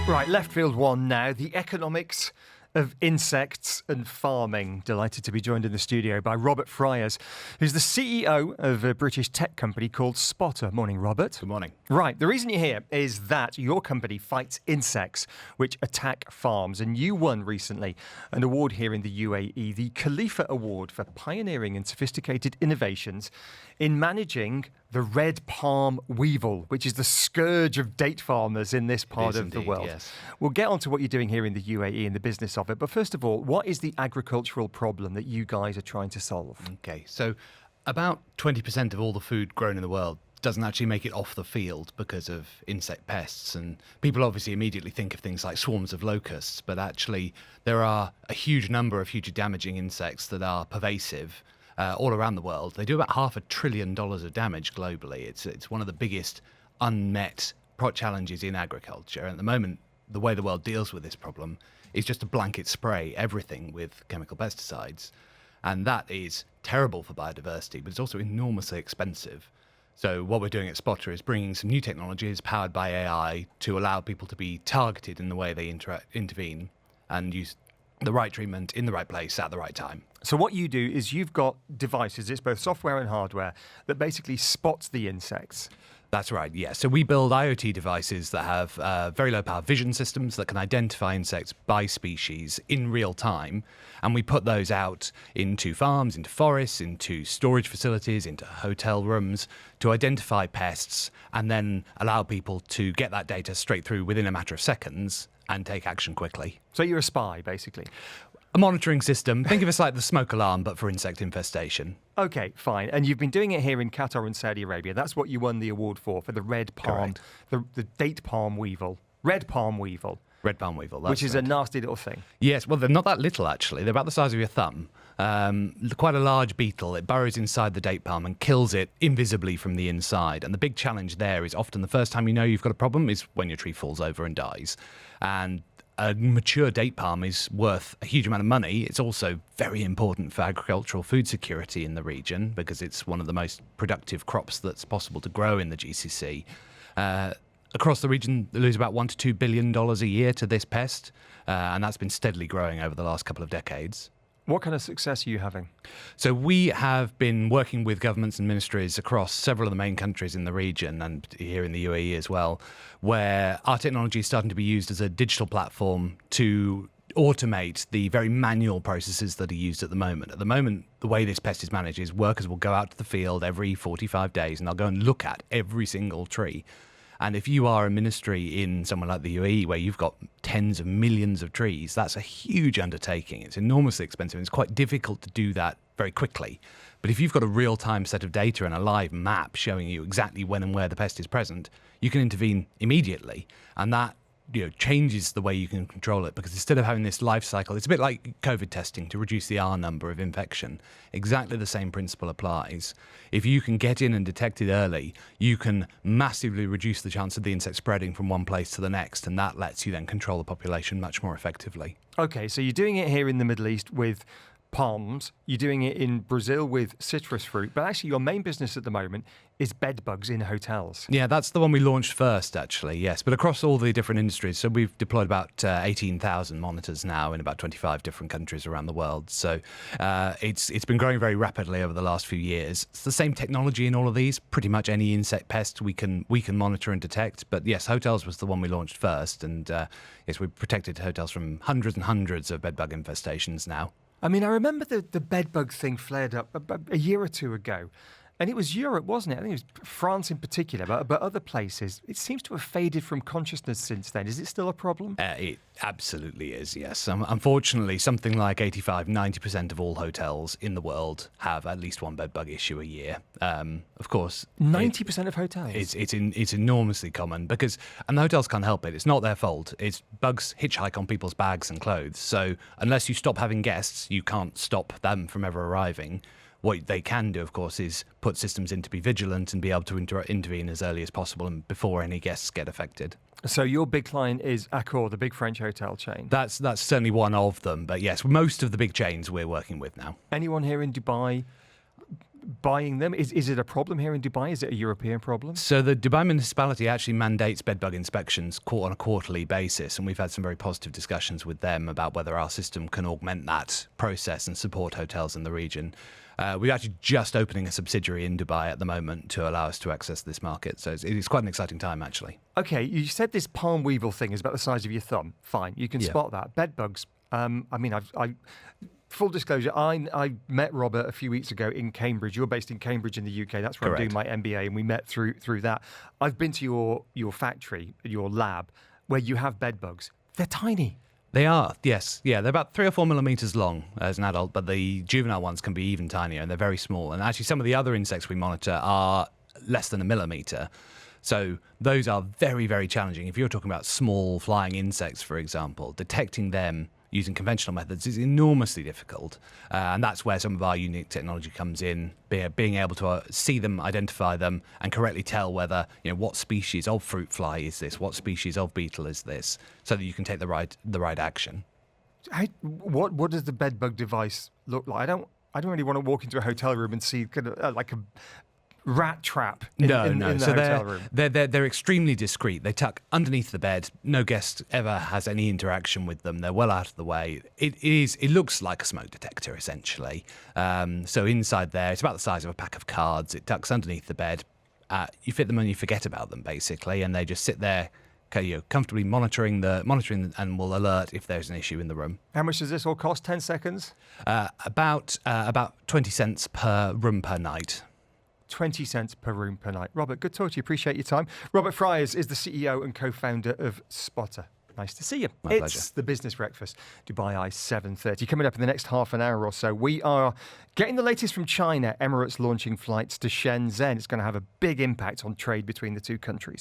Right, left field one now. The economics of insects and farming. Delighted to be joined in the studio by Robert Fryers, who's the CEO of a British tech company called Spotta. Morning, Robert. Good morning. Right, the reason you're here is that your company fights insects which attack farms, and you won recently an award here in the UAE, the Khalifa Award for pioneering and sophisticated innovations in managing the Red Palm Weevil, which is the scourge of date farmers in this part of the world. Yes. We'll get on to what you're doing here in the UAE and the business of it. But first of all, what is the agricultural problem that you guys are trying to solve? Okay, so about 20% of all the food grown in the world doesn't actually make it off the field because of insect pests. And people obviously immediately think of things like swarms of locusts, but actually there are a huge number of hugely damaging insects that are pervasive all around the world. They do about $500 billion of damage globally. It's one of the biggest unmet challenges in agriculture. And at the moment, the way the world deals with this problem is just to blanket spray everything with chemical pesticides. And that is terrible for biodiversity, but it's also enormously expensive. So what we're doing at Spotta is bringing some new technologies powered by AI to allow people to be targeted in the way they intervene and use the right treatment in the right place at the right time. So what you do is you've got devices, it's both software and hardware, that basically spots the insects. That's right, yeah. So we build IoT devices that have very low power vision systems that can identify insects by species in real time. And we put those out into farms, into forests, into storage facilities, into hotel rooms to identify pests and then allow people to get that data straight through within a matter of seconds and take action quickly. So you're a spy, basically. A monitoring system. Think of us like the smoke alarm, but for insect infestation. Okay, fine. And you've been doing it here in Qatar and Saudi Arabia. That's what you won the award for the Red Palm, the date palm weevil. Red Palm Weevil. Red Palm Weevil, that's which is right. A nasty little thing. Yes, well, they're not that little, actually. They're about the size of your thumb. Quite a large beetle. It burrows inside the date palm and kills it invisibly from the inside. And the big challenge there is often the first time you know you've got a problem is when your tree falls over and dies. And a mature date palm is worth a huge amount of money. It's also very important for agricultural food security in the region because it's one of the most productive crops that's possible to grow in the GCC. Across the region, they lose about $1 to $2 billion a year to this pest, and that's been steadily growing over the last couple of decades. What kind of success are you having? So we have been working with governments and ministries across several of the main countries in the region and here in the UAE as well, where our technology is starting to be used as a digital platform to automate the very manual processes that are used at the moment. At the moment, the way this pest is managed is workers will go out to the field every 45 days and they'll go and look at every single tree. And if you are a ministry in somewhere like the UAE where you've got tens of millions of trees, that's a huge undertaking. It's enormously expensive and it's quite difficult to do that very quickly. But if you've got a real-time set of data and a live map showing you exactly when and where the pest is present, you can intervene immediately. And that changes the way you can control it, because instead of having this life cycle, it's a bit like COVID testing to reduce the R number of infection. Exactly the same principle applies. If you can get in and detect it early, you can massively reduce the chance of the insect spreading from one place to the next, and that lets you then control the population much more effectively. Okay, so you're doing it here in the Middle East with palms, you're doing it in Brazil with citrus fruit, but actually your main business at the moment is bed bugs in hotels. Yeah, that's the one we launched first, actually, yes. But across all the different industries, so we've deployed about 18,000 monitors now in about 25 different countries around the world. So it's been growing very rapidly over the last few years. It's the same technology in all of these. Pretty much any insect pest we can monitor and detect. But yes, hotels was the one we launched first. And yes, we've protected hotels from hundreds and hundreds of bed bug infestations now. I mean, I remember the bed bug thing flared up about a year or two ago. And it was Europe, wasn't it? I think it was France in particular, but other places. It seems to have faded from consciousness since then. Is it still a problem? It absolutely is, yes. Unfortunately, something like 85-90% of all hotels in the world have at least one bed bug issue a year. Of course, 90% of hotels? It's enormously common and the hotels can't help it. It's not their fault. It's bugs hitchhike on people's bags and clothes. So unless you stop having guests, you can't stop them from ever arriving. What they can do, of course, is put systems in to be vigilant and be able to intervene as early as possible and before any guests get affected. So your big client is Accor, the big French hotel chain? That's certainly one of them. But yes, most of the big chains we're working with now. Anyone here in Dubai? buying them? Is it a problem here in Dubai? Is it a European problem? So the Dubai municipality actually mandates bedbug inspections on a quarterly basis, and we've had some very positive discussions with them about whether our system can augment that process and support hotels in the region. We're actually just opening a subsidiary in Dubai at the moment to allow us to access this market. So it's quite an exciting time, actually. Okay, you said this palm weevil thing is about the size of your thumb. Fine, you can spot that. Bed bugs. Full disclosure, I met Robert a few weeks ago in Cambridge. You're based in Cambridge in the UK. That's where Correct. I'm doing my MBA, and we met through that. I've been to your factory, your lab, where you have bed bugs. They're tiny. They are, yes. Yeah, they're about 3 or 4 millimeters long as an adult, but the juvenile ones can be even tinier, and they're very small. And actually, some of the other insects we monitor are less than a millimeter. So those are very, very challenging. If you're talking about small flying insects, for example, detecting them using conventional methods is enormously difficult. And that's where some of our unique technology comes in, being able to see them, identify them, and correctly tell whether, what species of fruit fly is this, what species of beetle is this, so that you can take the right action. What does the bed bug device look like? I don't really want to walk into a hotel room and see kind of like a rat trap in the hotel room. They're extremely discreet. They tuck underneath the bed. No guest ever has any interaction with them. They're well out of the way. It looks like a smoke detector, essentially. So inside there, it's about the size of a pack of cards. It tucks underneath the bed. You fit them and you forget about them, basically, and they just sit there, comfortably monitoring and will alert if there's an issue in the room. How much does this all cost? 10 seconds? About 20 cents per room per night. 20 cents per room per night. Robert, good talk to you. Appreciate your time. Robert Fryers is the CEO and co-founder of Spotta. Nice to see you. My pleasure. It's the Business Breakfast, Dubai Eye 7:30. Coming up in the next half an hour or so, we are getting the latest from China. Emirates launching flights to Shenzhen. It's going to have a big impact on trade between the two countries.